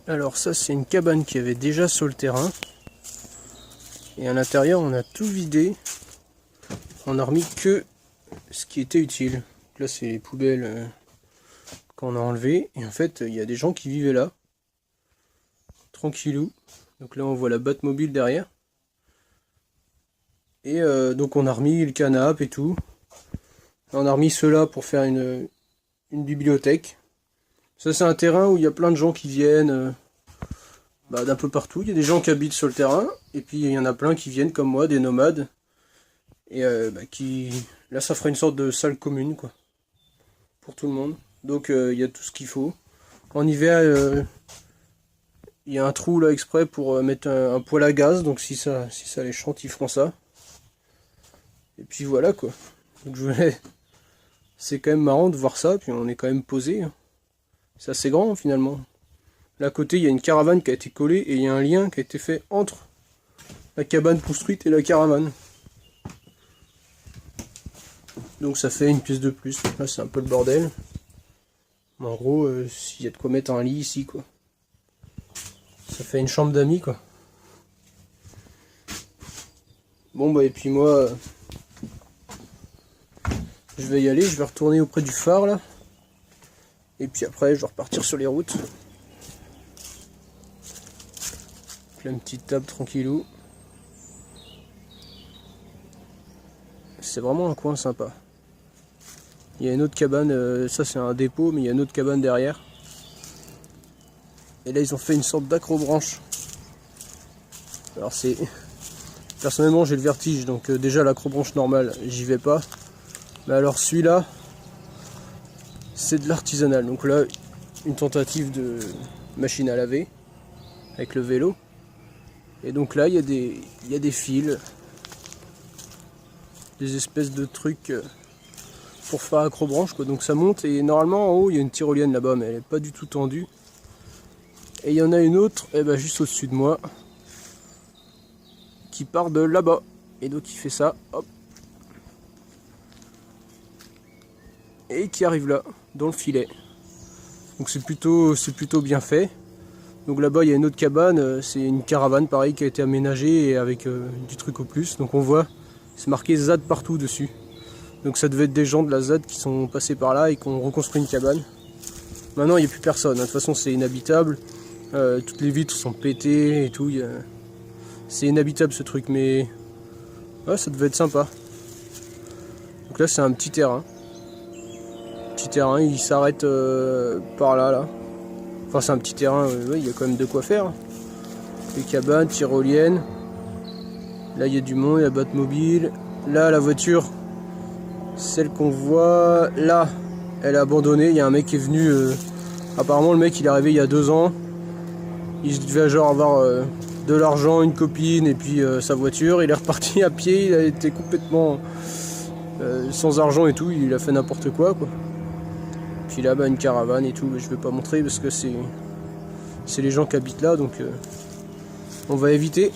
Alors ça c'est une cabane qui avait déjà sur le terrain. Et à l'intérieur on a tout vidé. On a remis que ce qui était utile. Donc là c'est les poubelles qu'on a enlevées. Et en fait il y a des gens qui vivaient là. Tranquillou. Donc là on voit la Batmobile derrière. Et donc on a remis le canapé et tout. On a remis cela pour faire une bibliothèque. Ça c'est un terrain où il y a plein de gens qui viennent d'un peu partout. Il y a des gens qui habitent sur le terrain. Et puis il y en a plein qui viennent comme moi, des nomades. Et là ça ferait une sorte de salle commune quoi. Pour tout le monde. Donc il y a tout ce qu'il faut. En hiver il y a un trou là exprès pour mettre un poêle à gaz. Donc si ça les chante ils feront ça. Et puis voilà quoi. Donc c'est quand même marrant de voir ça. Puis on est quand même posé. C'est assez grand finalement. Là à côté il y a une caravane qui a été collée. Et il y a un lien qui a été fait entre la cabane construite et la caravane. Donc ça fait une pièce de plus. Là c'est un peu le bordel. Mais en gros s'il y a de quoi mettre un lit ici quoi. Ça fait une chambre d'amis quoi. Bon et puis moi je vais y aller, je vais retourner auprès du phare là. Et puis après je vais repartir sur les routes. Là une petite table tranquillou. C'est vraiment un coin sympa. Il y a une autre cabane, ça c'est un dépôt, mais il y a une autre cabane derrière. Et là ils ont fait une sorte d'accrobranche. Alors c'est... Personnellement j'ai le vertige, donc déjà l'accrobranche normale, j'y vais pas. Mais alors celui-là, c'est de l'artisanal. Donc là, une tentative de machine à laver, avec le vélo. Et donc là, il y a des fils, des espèces de trucs... pour faire accrobranche quoi. Donc ça monte et normalement en haut il y a une tyrolienne là-bas mais elle est pas du tout tendue. Et il y en a une autre juste au-dessus de moi qui part de là-bas. Et donc il fait ça, hop. Et qui arrive là, dans le filet. Donc c'est plutôt bien fait. Donc là-bas il y a une autre cabane, c'est une caravane pareil qui a été aménagée et avec du truc au plus. Donc on voit, c'est marqué ZAD partout dessus. Donc ça devait être des gens de la ZAD qui sont passés par là et qui ont reconstruit une cabane. Maintenant il n'y a plus personne, de toute façon c'est inhabitable. Toutes les vitres sont pétées et tout. C'est inhabitable ce truc, mais ouais, ça devait être sympa. Donc là c'est un petit terrain. Petit terrain, il s'arrête par là. Enfin c'est un petit terrain, ouais, il y a quand même de quoi faire. Les cabanes, tyroliennes. Là il y a du monde, il y a Batmobile. Là la voiture... Celle qu'on voit là, elle est abandonnée. Il y a un mec qui est venu. Apparemment, le mec il est arrivé il y a 2 ans. Il devait genre avoir de l'argent, une copine et puis sa voiture. Il est reparti à pied. Il a été complètement sans argent et tout. Il a fait n'importe quoi. Puis là, une caravane et tout. Mais je vais pas montrer parce que c'est les gens qui habitent là. Donc on va éviter.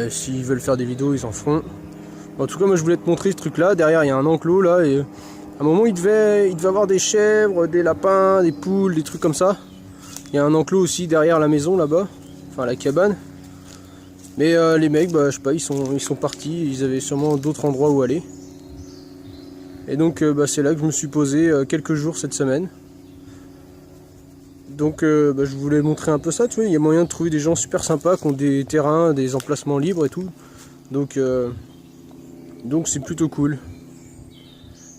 S'ils veulent faire des vidéos, ils en feront. En tout cas moi je voulais te montrer ce truc là, derrière il y a un enclos là et à un moment il devait avoir des chèvres, des lapins, des poules, des trucs comme ça. Il y a un enclos aussi derrière la maison là-bas, enfin la cabane. Mais les mecs, je sais pas, ils sont partis, ils avaient sûrement d'autres endroits où aller. Et donc c'est là que je me suis posé quelques jours cette semaine. Donc je voulais montrer un peu ça, tu vois, il y a moyen de trouver des gens super sympas qui ont des terrains, des emplacements libres et tout. Donc c'est plutôt cool.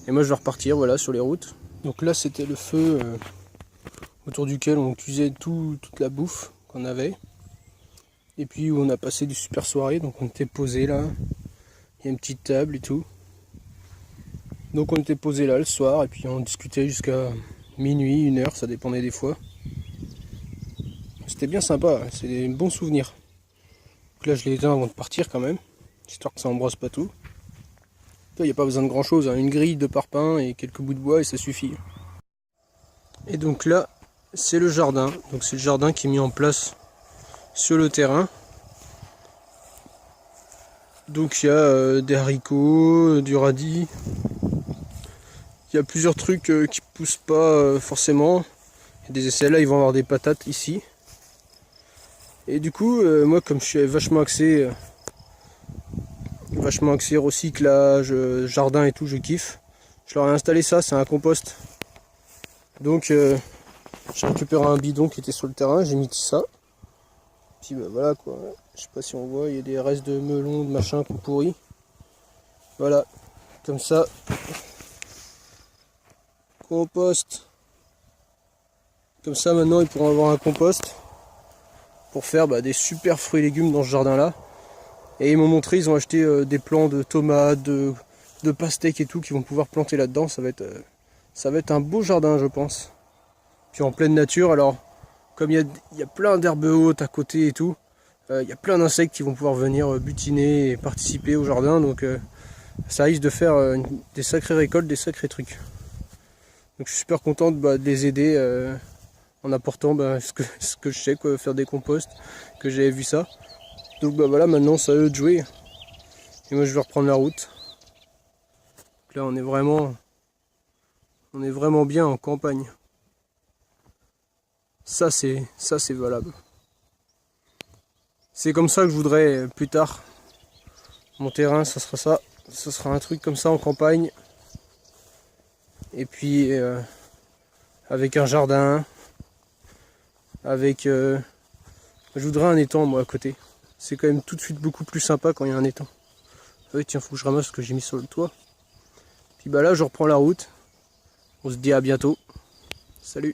Et moi je vais repartir voilà sur les routes. Donc là c'était le feu autour duquel on cuisait toute la bouffe qu'on avait. Et puis où on a passé des super soirées. Donc on était posé là. Il y a une petite table et tout. Donc on était posé là le soir et puis on discutait jusqu'à minuit, 1h, ça dépendait des fois. C'était bien sympa, c'est des bons souvenirs. Donc là je l'ai éteint avant de partir quand même. Histoire que ça embrasse pas tout. Il n'y a pas besoin de grand chose, hein. Une grille de parpaing et quelques bouts de bois et ça suffit. Et donc là, c'est le jardin. Donc c'est le jardin qui est mis en place sur le terrain. Donc il y a des haricots, du radis. Il y a plusieurs trucs qui poussent pas forcément. Et des essais là, ils vont avoir des patates ici. Et du coup, moi comme je suis vachement axé recyclage, jardin et tout, je kiffe. Je leur ai installé ça, c'est un compost. Donc j'ai récupéré un bidon qui était sur le terrain, j'ai mis ça. Puis bah voilà quoi, je sais pas si on voit, il y a des restes de melons, de machin qu'on pourrit. Voilà, comme ça. Compost. Comme ça maintenant ils pourront avoir un compost pour faire des super fruits et légumes dans ce jardin là. Et ils m'ont montré, ils ont acheté des plants de tomates, de pastèques et tout qui vont pouvoir planter là-dedans. Ça va être un beau jardin je pense. Puis en pleine nature, alors comme il y a plein d'herbes hautes à côté et tout, il y a plein d'insectes qui vont pouvoir venir butiner et participer au jardin. Donc ça risque de faire des sacrées récoltes, des sacrés trucs. Donc je suis super content de les aider en apportant ce que je sais, quoi, faire des composts, que j'avais vu ça. Donc voilà, maintenant c'est à eux de jouer. Et moi je vais reprendre la route. Donc là on est vraiment bien en campagne. Ça c'est valable. C'est comme ça que je voudrais plus tard. Mon terrain, ça sera ça. Ça sera un truc comme ça en campagne. Et puis avec un jardin. Avec je voudrais un étang moi à côté. C'est quand même tout de suite beaucoup plus sympa quand il y a un étang. Ah oui tiens, faut que je ramasse ce que j'ai mis sur le toit. Puis là je reprends la route. On se dit à bientôt. Salut.